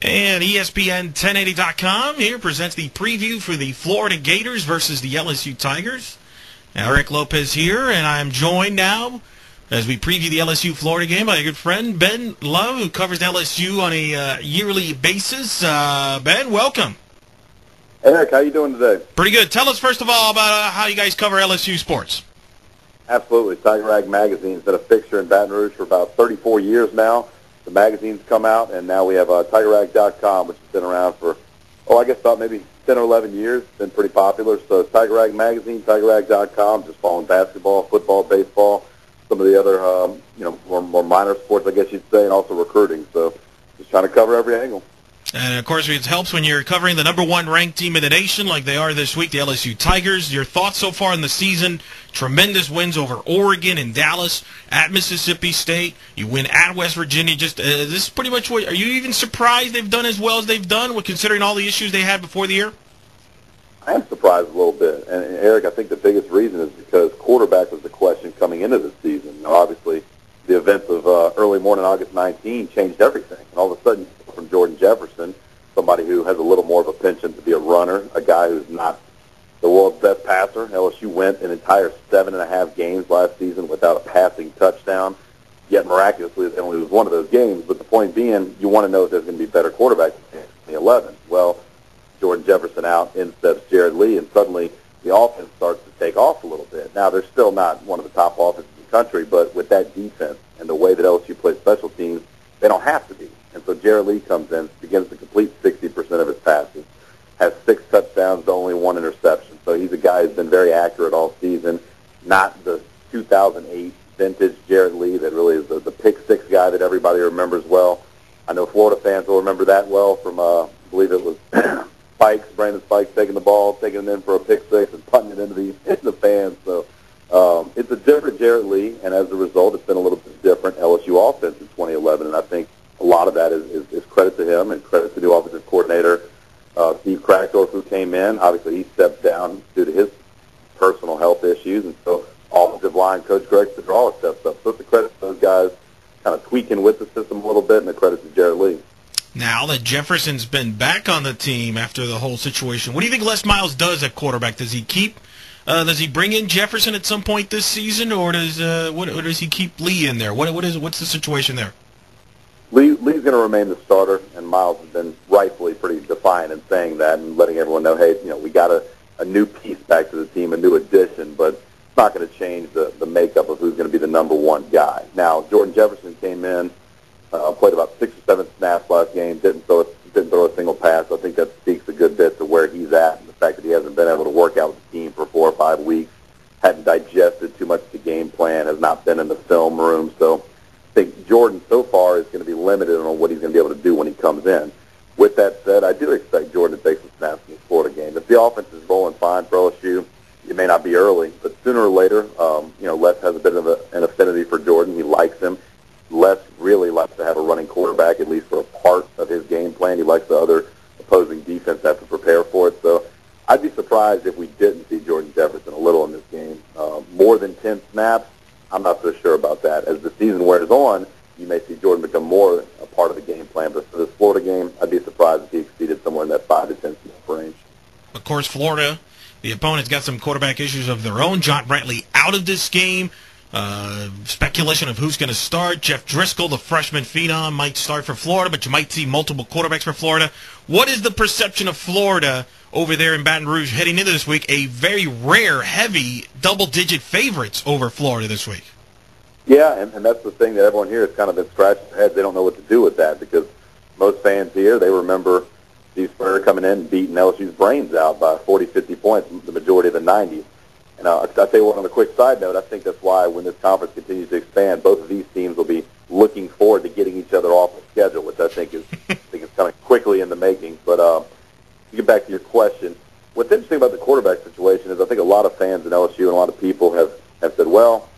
And ESPN 1080.com here presents the preview for the Florida Gators versus the LSU Tigers. Eric Lopez here, and I am joined now as we preview the LSU-Florida game by a good friend, Ben Love, who covers LSU on a yearly basis. Ben, welcome. Eric, how you doing today? Pretty good. Tell us, first of all, about how you guys cover LSU sports. Absolutely. Tiger Rag Magazine's been a fixture in Baton Rouge for about 34 years now. The magazine's come out, and now we have TigerRag.com, which has been around for, I guess about maybe 10 or 11 years. It's been pretty popular. So it's Tiger Rag Magazine, TigerRag.com, just following basketball, football, baseball, some of the other, more minor sports, I guess you'd say, and also recruiting. So just trying to cover every angle. And, of course, it helps when you're covering the number one ranked team in the nation like they are this week, the LSU Tigers. Your thoughts so far in the season? Tremendous wins over Oregon and Dallas, at Mississippi State. You win at West Virginia. Just this is pretty much what. Are you even surprised they've done as well as they've done, considering all the issues they had before the year? I am surprised a little bit. And Eric, I think the biggest reason is because quarterback was the question coming into the season. Now, obviously, the events of early morning August 19 changed everything. And all of a sudden, from Jordan Jefferson, somebody who has a little more of a penchant to be a runner, a guy who's not the world's best passer. LSU went an entire 7.5 games last season without a passing touchdown, yet miraculously they only lose one of those games. But the point being, you want to know if there's going to be better quarterbacks in the 11. Well, Jordan Jefferson out, in steps Jared Lee, and suddenly the offense starts to take off a little bit. Now, they're still not one of the top offenses in the country, but with that defense and the way that LSU plays special teams, they don't have to be. And so Jared Lee comes in, begins to complete 60% of his passes, has 6 touchdowns, only 1 interception. So he's a guy who's been very accurate all season, not the 2008 vintage Jared Lee that really is the pick-six guy that everybody remembers well. I know Florida fans will remember that well from, I believe it was Brandon Spikes taking the ball, taking it in for a pick-six, and punting it into the fans. So it's a different Jared Lee, and as a result, it's been a little bit different LSU offense in 2011, and I think a lot of that is credit to him and credit to the offensive coordinator, Steve Crackdorf, who came in. Obviously, he stepped down due to his personal health issues, and so offensive line coach Greg Pedrala steps up. So it's a credit to those guys kind of tweaking with the system a little bit, and a credit to Jared Lee. Now that Jefferson's been back on the team after the whole situation, what do you think Les Miles does at quarterback? Does he bring in Jefferson at some point this season, or does he keep Lee in there? What's the situation there? Lee's going to remain the starter, and Miles has been rightfully pretty defiant in saying that and letting everyone know, hey, we got a new piece back to the team, a new addition, but it's not going to change the makeup of who's going to be the number one guy. Now, Jordan Jefferson came in, played about 6 or 7 snaps last game, didn't throw a single pass. I think that speaks a good bit to where he's at, and the fact that he hasn't been able to work out with the team for 4 or 5 weeks, hadn't digested too much of the game plan, has not been in the film room, so I think Jordan so far is going to be limited on what he's going to be able to do when he comes in. With that said, I do expect Jordan to take some snaps in the Florida game. If the offense is rolling fine for LSU, it may not be early, but sooner or later, Les has a bit of an affinity for Jordan. He likes him. Les really likes to have a running quarterback, at least for a part of his game plan. He likes the other opposing defense to have to prepare for it. So I'd be surprised if we didn't see Jordan Jefferson a little in this game. More than 10 snaps, I'm not so sure about that. As the season wears on, you may see Jordan become more a part of the game plan. But for this Florida game, I'd be surprised if he exceeded somewhere in that 5 to 10 snap range. Of course, Florida, the opponent's got some quarterback issues of their own. John Brantley out of this game. Speculation of who's going to start. Jeff Driscoll, the freshman phenom, might start for Florida, but you might see multiple quarterbacks for Florida. What is the perception of Florida over there in Baton Rouge heading into this week? A very rare, heavy, double-digit favorites over Florida this week. Yeah, and that's the thing that everyone here has kind of been scratching their heads. They don't know what to do with that because most fans here, they remember Steve Spurrier coming in and beating LSU's brains out by 40, 50 points the majority of the 90s. And I'll tell you what, on a quick side note, I think that's why when this conference continues to expand, both of these teams will be looking forward to getting each other off the schedule, which I think is coming quickly in the making. But to get back to your question, what's interesting about the quarterback situation is I think a lot of fans in LSU and a lot of people have said, well,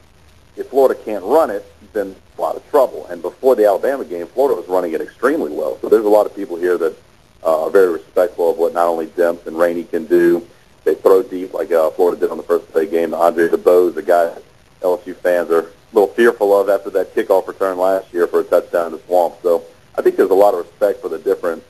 if Florida can't run it, then a lot of trouble. And before the Alabama game, Florida was running it extremely well. So there's a lot of people here that are very respectful of what not only Demps and Rainey can do. They throw deep like Florida did on the first play game. Andre DeBose, the guy LSU fans are a little fearful of after that kickoff return last year for a touchdown in the Swamp. So I think there's a lot of respect for the different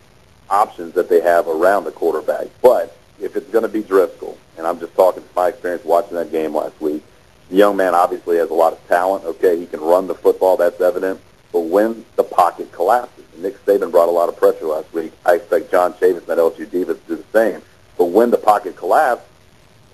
options that they have around the quarterback. But if it's going to be Driscoll, and I'm just talking from my experience watching that game last week, the young man obviously has a lot of talent. Okay, he can run the football, that's evident. But when the pocket collapses, and Nick Saban brought a lot of pressure last week, I expect John Chavis and that LSU defense to do the same. But when the pocket collapsed,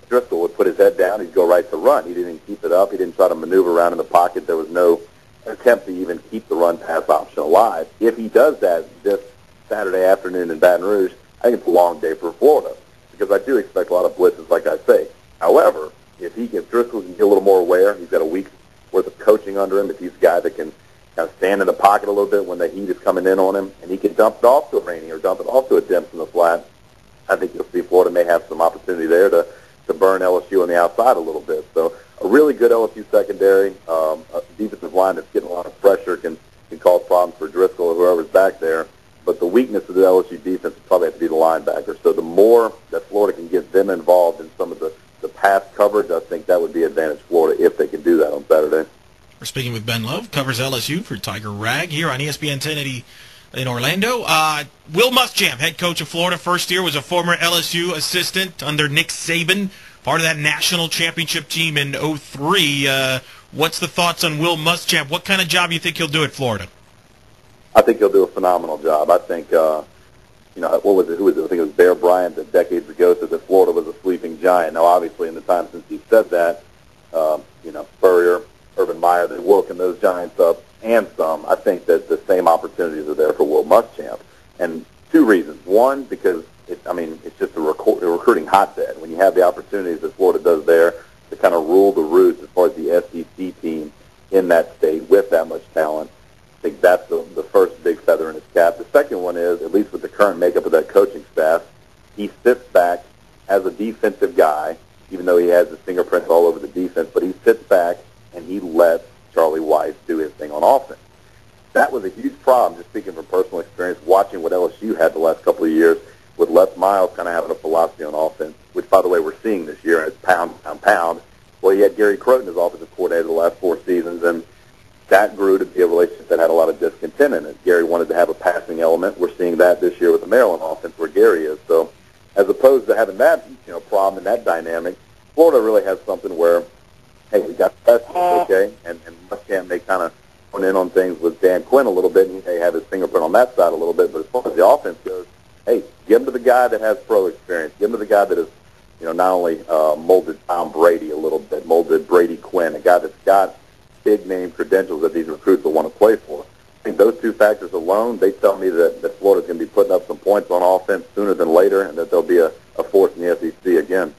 Driscoll would put his head down, he'd go right to run. He didn't keep it up. He didn't try to maneuver around in the pocket. There was no attempt to even keep the run-pass option alive. If he does that this Saturday afternoon in Baton Rouge, I think it's a long day for Florida because I do expect a lot of blitzes, like I say. However, if Driscoll can get a little more aware, he's got a week's worth of coaching under him, if he's a guy that can kind of stand in the pocket a little bit when the heat is coming in on him, and he can dump it off to a Rainey or dump it off to a Demps in the flat, I think you'll see Florida may have some opportunity there to burn LSU on the outside a little bit. So a really good LSU secondary, a defensive line that's getting a lot of pressure can cause problems for Driscoll or whoever's back there. But the weakness of the LSU defense would probably have to be the linebacker. So the more that Florida can get them involved in some of the pass coverage, I think that would be advantage Florida if they can do that on Saturday. We're speaking with Ben Love, covers LSU for Tiger Rag here on ESPN 1080 in Orlando. Will Muschamp, head coach of Florida, first year, was a former LSU assistant under Nick Saban, part of that national championship team in 2003. What's the thoughts on Will Muschamp? What kind of job do you think he'll do at Florida? I think he'll do a phenomenal job. I think, what was it? Who was it? I think it was Bear Bryant that decades ago said that Florida was a sleeping giant. Now, obviously, in the time since he said that, Spurrier, Urban Meyer, they've woken those giants up and some. I think that the same opportunities are there for Will Muschamp. And two reasons. One, because it's just a recruiting hotbed. When you have the opportunities that Florida does there to kind of rule the roost as far as the SEC team in that state with that much talent, I think that's the first big feather in his cap. The second one is, at least with the current makeup of that coaching staff, he sits back as a defensive guy, even though he has his fingerprints all over the defense, but he sits back and he lets Charlie Weiss do his thing on offense. That was a huge problem, just speaking from personal experience, watching what LSU had the last couple of years with Les Miles kind of having a philosophy on offense, which, by the way, we're seeing this year, and it's pound. Well, he had Gary Croton as offensive coordinator the last 4 seasons, and that grew to be a relationship that had a lot of discontent in it. Gary wanted to have a passing element. We're seeing that this year with the Maryland offense where Gary is. So as opposed to having that problem and that dynamic, Florida really has something where, hey, we got the best, okay, and Muschamp may kind of hone in on things with Dan Quinn a little bit, and he may have his fingerprint on that side a little bit, but as far as the offense goes, hey, give him to the guy that has pro experience. Give him to the guy that is, not only molded Tom Brady a little bit, molded Brady Quinn, a guy that's got big-name credentials that these recruits will want to play for. I think those two factors alone, they tell me that Florida's going to be putting up some points on offense sooner than later, and that they'll be a force in the SEC again.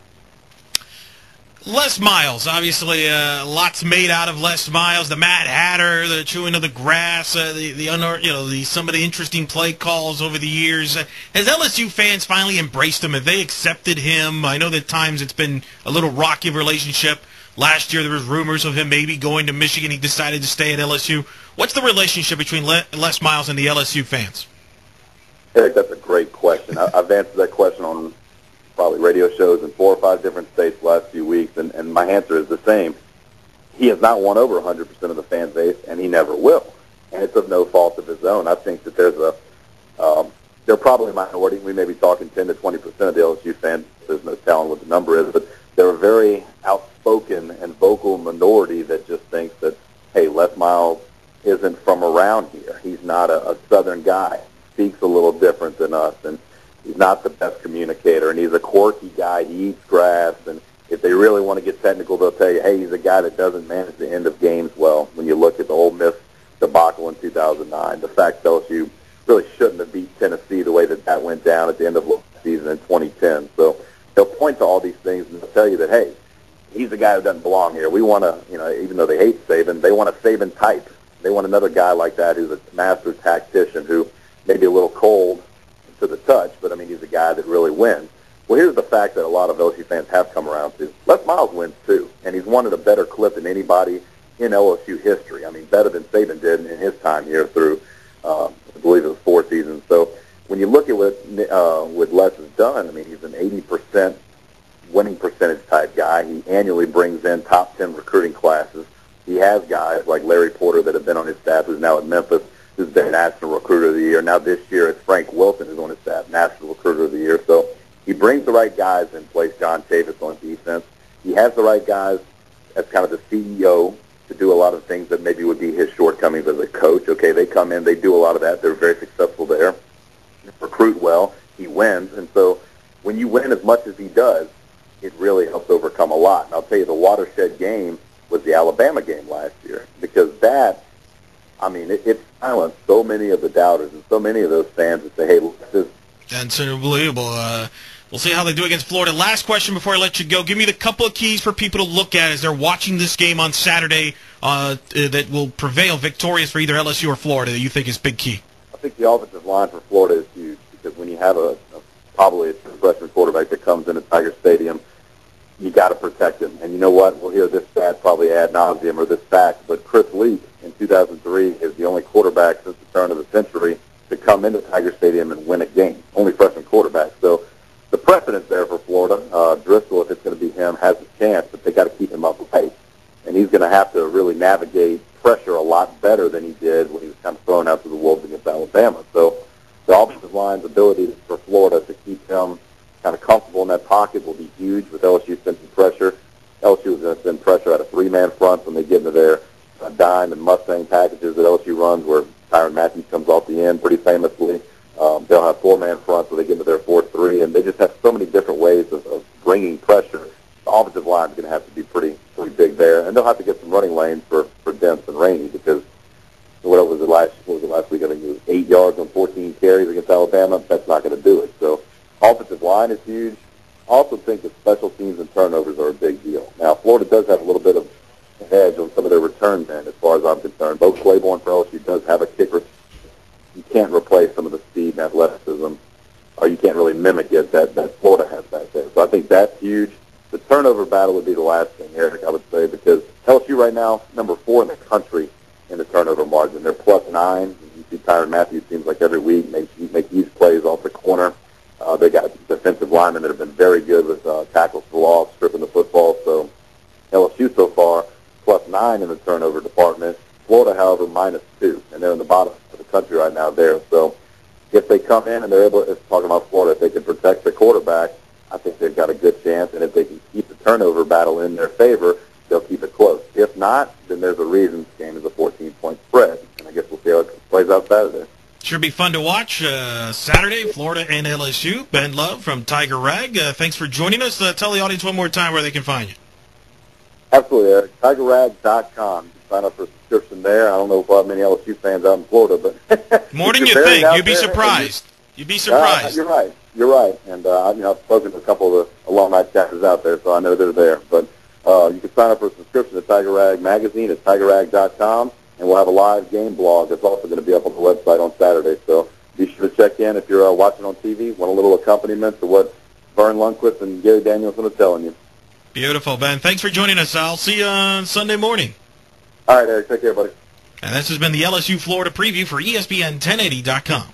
Les Miles, obviously, lots made out of Les Miles. The Mad Hatter, the chewing of the grass, some of the interesting play calls over the years. Has LSU fans finally embraced him? Have they accepted him? I know that at times it's been a little rocky relationship. Last year there was rumors of him maybe going to Michigan. He decided to stay at LSU. What's the relationship between Les Miles and the LSU fans? Eric, that's a great question. I've answered that question on probably radio shows in 4 or 5 different states the last few weeks, and my answer is the same. He has not won over 100% of the fan base, and he never will. And it's of no fault of his own. I think that they're probably a minority. We may be talking 10 to 20% of the LSU fans. There's no telling what the number is, but they're a very outspoken and vocal minority that just thinks that, hey, Les Miles isn't from around here. He's not a Southern guy. He speaks a little different than us, and he's not the best communicator, and he's a quirky guy. He eats grass, and if they really want to get technical, they'll tell you, hey, he's a guy that doesn't manage the end of games well. When you look at the Ole Miss debacle in 2009, the fact that LSU really shouldn't have beat Tennessee the way that went down at the end of the season in 2010. So they'll point to all these things and they'll tell you that, hey, he's a guy who doesn't belong here. We want to, even though they hate Saban, they want a Saban type. They want another guy like that who's a master tactician who may be a little cold to the touch, but, he's a guy that really wins. Well, here's the fact that a lot of LSU fans have come around to. Les Miles wins, too, and he's won at a better clip than anybody in LSU history. Better than Saban did in his time here through, I believe it was 4 seasons. So when you look at what Les has done, he's an 80% winning percentage type guy. He annually brings in top 10 recruiting classes. He has guys like Larry Porter that have been on his staff who's now at Memphis who's been National Recruiter of the Year. Now this year it's Frank Wilson who's on his staff, National Recruiter of the Year. So he brings the right guys in place, John Chavis on defense. He has the right guys as kind of the CEO to do a lot of things that maybe would be his shortcomings as a coach. Okay, they come in, they do a lot of that. They're very successful there. Recruit well, he wins. And so when you win as much as he does, it really helps overcome a lot. And I'll tell you, the watershed game was the Alabama game last year, because that, I mean, it silenced so many of the doubters and so many of those fans that say, hey, look, this. That's unbelievable. We'll see how they do against Florida. Last question before I let you go. Give me the couple of keys for people to look at as they're watching this game on Saturday that will prevail victorious for either LSU or Florida that you think is big key. I think the offensive line for Florida is huge, because when you have probably a freshman quarterback that comes into Tiger Stadium, you got to protect him. And you know what? We'll hear this stat probably ad nauseum, or this fact, but Chris Leak in 2003 is the only quarterback since the turn of the century to come into Tiger Stadium and win a game. Only freshman quarterback. So the precedence there for Florida. Driscoll, if it's going to be him, has a chance, but they got to keep him up with pace. And he's going to have to really navigate pressure a lot better than he did when he was kind of thrown out to the wolves against Alabama. So the offensive line's ability for Florida to keep him kind of comfortable in that pocket will be huge, with LSU sending pressure. LSU is going to send pressure at a three-man front when they get into their dime and Mustang packages that LSU runs, where Tyrann Matthews comes off the end pretty famously. They'll have four-man fronts where they get into their 4-3, and they just have so many different ways of bringing pressure. The offensive line is going to have to be pretty big there, and they'll have to get some running lanes for Dents and Rainey, because what was it last week? I think it was 8 yards on 14 carries against Alabama. That's not going to do it. So offensive line is huge. I also think that special teams and turnovers are a big deal. Now, Florida does have a little bit of an edge on some of their return men, as far as I'm concerned. Both Claiborne for LSU does have a kicker. You can't replace some of the speed and athleticism, or you can't really mimic it that Florida has back there. So I think that's huge. The turnover battle would be the last thing, Eric, I would say, because LSU right now, number 4 in the country in the turnover margin. They're +9. You see Tyrann Matthews seems like every week make huge plays off the corner. They got defensive linemen that have been very good with tackles for loss, stripping the football. So LSU so far +9 in the turnover department. Florida, however, -2, and they're in the bottom of the country right now there. So if they come in and they're able, talking about Florida, if they can protect the quarterback, I think they've got a good chance. And if they can keep the turnover battle in their favor, they'll keep it close. If not, then there's a reason this game is a 14-point spread. And I guess we'll see how it plays out Saturday. Sure be fun to watch Saturday, Florida and LSU. Ben Love from Tiger Rag. Thanks for joining us. Tell the audience one more time where they can find you. Absolutely, Eric. TigerRag.com. You can sign up for a subscription there. I don't know if we'll have many LSU fans out in Florida, but more than you think. You'd be surprised. You'd be surprised. You're right. You're right. And I've spoken to a couple of the alumni chapters out there, so I know they're there. But you can sign up for a subscription to Tiger Rag magazine at TigerRag.com, and we'll have a live game blog that's also going to be up on the website on Saturday. So be sure to check in if you're watching on TV. Want a little accompaniment to what Vern Lundquist and Gary Danielson are telling you. Beautiful, Ben. Thanks for joining us. I'll see you on Sunday morning. All right, Eric. Take care, buddy. And this has been the LSU Florida preview for ESPN1080.com.